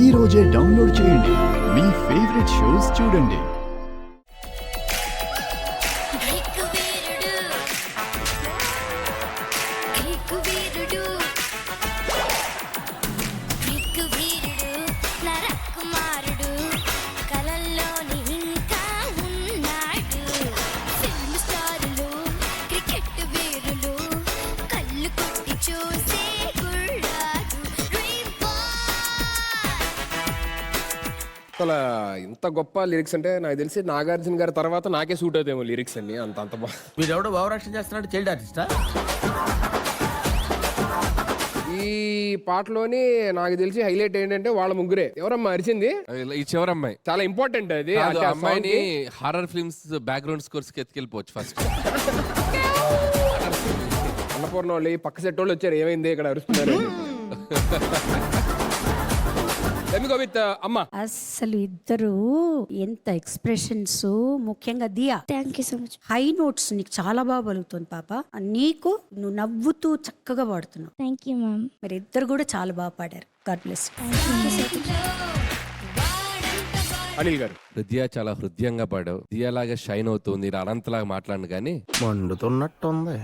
ఈ రోజే డౌన్లోడ్ చేయండి. మీ ఫేవరెట్ షోస్ చూడండి. అసలు ఇంత గొప్ప లిరిక్స్ అంటే నాకు తెలిసి నాగార్జున గారి తర్వాత నాకే సూట్ అవుతాయేమో లిరిక్స్ అన్ని అంత బాగా. వీడెవడో భావరక్షణ చేస్తున్నాడు, చైల్డ్ ఆర్టిస్టా? ఈ పాటలోని నాకు తెలిసి హైలైట్ ఏంటంటే వాళ్ళ ముగ్గురే. ఎవరమ్మా అరిచింది? ఈ చివరమ్మాయి చాలా ఇంపార్టెంట్ అది. కాదు, అంటే ఆ అమ్మాయిని song కి హారర్ ఫిల్మ్స్ బ్యాక్గ్రౌండ్ స్కోర్స్ కి ఎత్తుకెళ్ళిపోవచ్చు ఫస్ట్. అన్నపూర్ణ వాళ్ళు ఈ పక్క సెట్ వాళ్ళు వచ్చారు, ఏమైంది ఇక్కడ అరుస్తున్నారు? విత్ అమ్మ అసలు ఇద్దరు ఎంత ఎక్స్ప్రెషన్స్, ముఖ్యంగా Diya. Thank you so much. High notes నీకు చాలా బాగా పలుకుతుంది పాప. నీకు నువ్వు నవ్వుతూ చక్కగా పాడుతున్నావు. Thank you ma'am. మరి ఇద్దరు కూడా చాలా బాగా పాడారు. God bless. అనిల్ గారు. హృదయ చాలా హృదయంగా పాడావు. దియాలాగా షైన్ అవుతుంది, ఇలా అనంతలాగా మాట్లాడు కానీ మండుతున్నట్టుంది.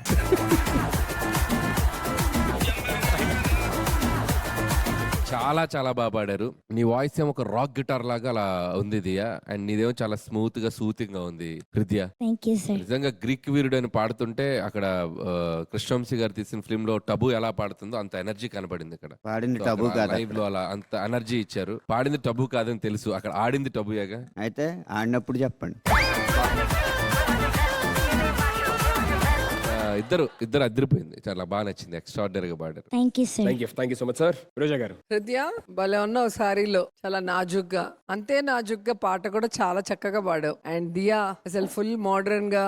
చాలా చాలా బాగా పాడారు. నీ వాయిస్ ఏమో ఒక రాక్ గిటార్ లాగా అలా ఉంది దియా, అండ్ నీదేమో చాలా స్మూత్ గా సూతింగ్ గా ఉంది హృదయ. Thank you sir. నిజంగా గ్రీక్ వీరుడు అని పాడుతుంటే అక్కడ కృష్ణవంశీ గారు తీసిన ఫిల్మ్ లో టబు ఎలా పాడుతుందో అంత ఎనర్జీ కనబడింది ఇక్కడ. పాడింది టబు కాదు, లైవ్ లో అలా అంత ఎనర్జీ ఇచ్చారు. పాడింది టబు కాదని తెలుసు, అక్కడ ఆడింది టబుయేగా. అయితే ఆడినప్పుడు చెప్పండి. ఇద్దరు అదిరిపోయింది, చాలా బాగా నచ్చింది, ఎక్స్ట్రాడినరీగా పాడారు. Thank you sir. Thank you so much sir. Roja గారు. హృదయ భలే ఉన్నావు సారీలో, చాలా నాజుగ్గా, అంతే నాజుగ్గా పాట కూడా చాలా చక్కగా పాడావు. అండ్ దియా అసలు ఫుల్ మోడర్న్ గా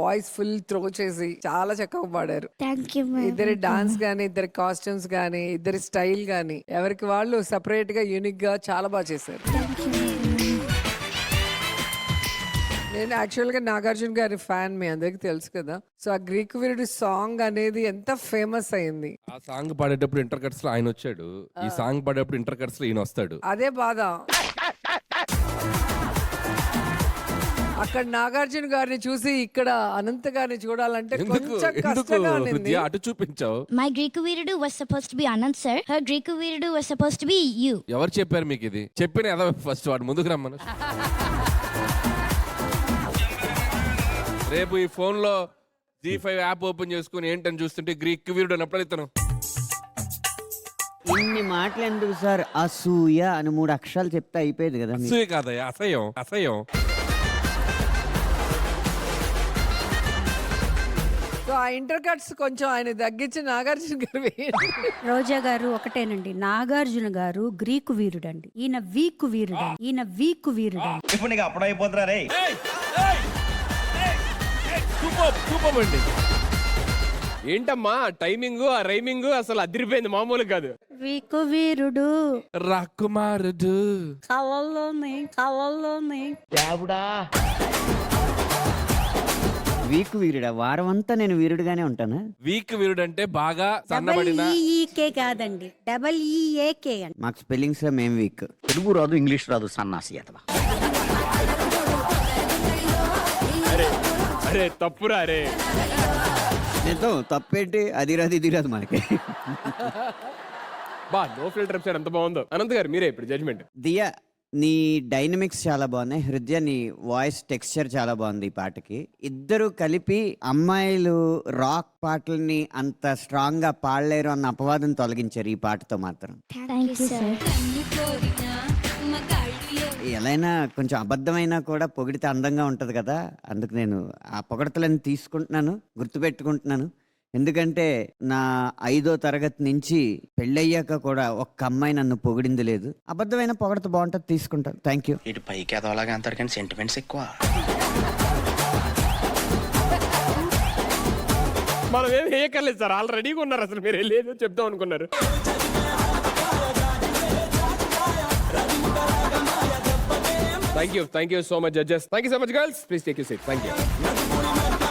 వాయిస్ ఫుల్ త్రో చేసి చాలా చక్కగా పాడారు. Thank you ma'am. ఇద్దరి డాన్స్ గానీ, ఇద్దరి కాస్ట్యూమ్స్ గానీ, ఇద్దరి స్టైల్ గానీ ఎవరికి వాళ్ళు సెపరేట్ గా యూనిక్ గా చాలా బాగా చేశారు. నేను యాక్చువల్ గా నాగార్జున గారి ఫ్యాన్, మీ అందరికి తెలుసు కదా. సో ఆ గ్రీక్ వీరుడు సాంగ్ అనేది ఎంత ఫేమస్ అయింది. ఆ సాంగ్ పాడేటప్పుడు ఇంటర్ కట్స్ లో ఆయన వచ్చాడు, ఈ సాంగ్ పాడేటప్పుడు ఇంటర్ కట్స్ లో ఈయన వస్తాడు. అదే బాధ. అక్కడ నాగార్జున గారిని చూసి ఇక్కడ అనంత్ గారిని చూడాలంటే కొంచెం కష్టంగా ఉంది. అటు చూపించావు. My Greek Veerudu was supposed to be Anand sir. Her Greek Veerudu was supposed to be you. ఎవరు చెప్పారు మీకు ఇది? చెప్పిన ఏదో ఫస్ట్ వాడు ముందుకు రమ్మను. రేపు ఈ ఫోన్ లో G5 యాప్ ఓపెన్ చేసుకుని ఏంటని చూస్తుంటే గ్రీక్ వీరుడు అన్నప్పుడు ఇతను ఇన్ని మాటలు ఎందుకు సార్? అసూయ అని 3 అక్షరాలు చెప్తే అయిపోయేది కదా. అసూయ కాదయ్యా, అసహ్యం అసహ్యం. సో ఆ ఇంటర్ కట్స్ కొంచెం ఆయన తగ్గించి నాగార్జున గారు. రోజా గారు ఒకటేనండి, నాగార్జున గారు గ్రీకు వీరుడండి, ఈయన వీకు వీరుడండి, ఈయన వీకు వీరుడండి. ఇప్పుడు నీకు అప్పుడు అయిపోతున్నా రే. ఏంటమ్మా టైమింగ్, ఆ రైమింగ్ అసలు అదిరిపోయింది, మామూలు కాదు. వీకు వీరుడు రాకుమారుడు కవల్లోనే వీక్ వీరుడా? వారం అంతా నేను వీరుడుగానే ఉంటానా? వీక్ వీరుడు అంటే బాగా డబల్ సన్నబడిన. ఈకే కాదండి, డబల్ ఈఏకే అండి. మాకు స్పెల్లింగ్స్ లో మేము వీక్. తెలుగు రాదు, ఇంగ్లీష్ రాదు, సన్నాసి అతవా. అరే తప్పురా రే. నిజం, తప్పేంటి? అది రాదు ఇది రాదు మనకి. బా నో ఫిల్టర్ ఎపిసోడ్ ఎంత బాగుందో. అనంత్ గారు మీరే ఇప్పుడు జడ్జ్మెంట్. దియా, నీ డైనమిక్స్ చాలా బాగున్నాయి. హృదయ, నీ వాయిస్ టెక్స్చర్ చాలా బాగుంది ఈ పాటకి. ఇద్దరు కలిపి అమ్మాయిలు రాక్ పాటల్ని అంత స్ట్రాంగ్ గా పాడలేరు అన్న అపవాదం తొలగించారు ఈ పాటతో మాత్రం. Thank you sir. ఎలాగైనా కొంచెం అబద్ధమైనా కూడా పొగిడితే అందంగా ఉంటది కదా. అందుకు నేను ఆ పొగడతలను తీసుకుంటున్నాను, గుర్తుపెట్టుకుంటున్నాను. ఎందుకంటే నా 5వ తరగతి నుంచి పెళ్ళయ్యాక కూడా ఒక్క అమ్మాయి నన్ను పొగిడింది లేదు. అబద్ధమైన పొగడత బాగుంటుంది, తీసుకుంటాను. Thank you. ఇటు పైకి ఎదవలాగా అంటారు కానీ సెంటిమెంట్స్ ఎక్కువ. మనం ఏం వేయక్కర్లేదు సార్, ఆల్రెడీగా ఉన్నారు. అసలు మీరు లేదు చెప్తాం అనుకున్నారు. Thank you so much, judges. Thank you so much, girls. Please take your seat. Thank you.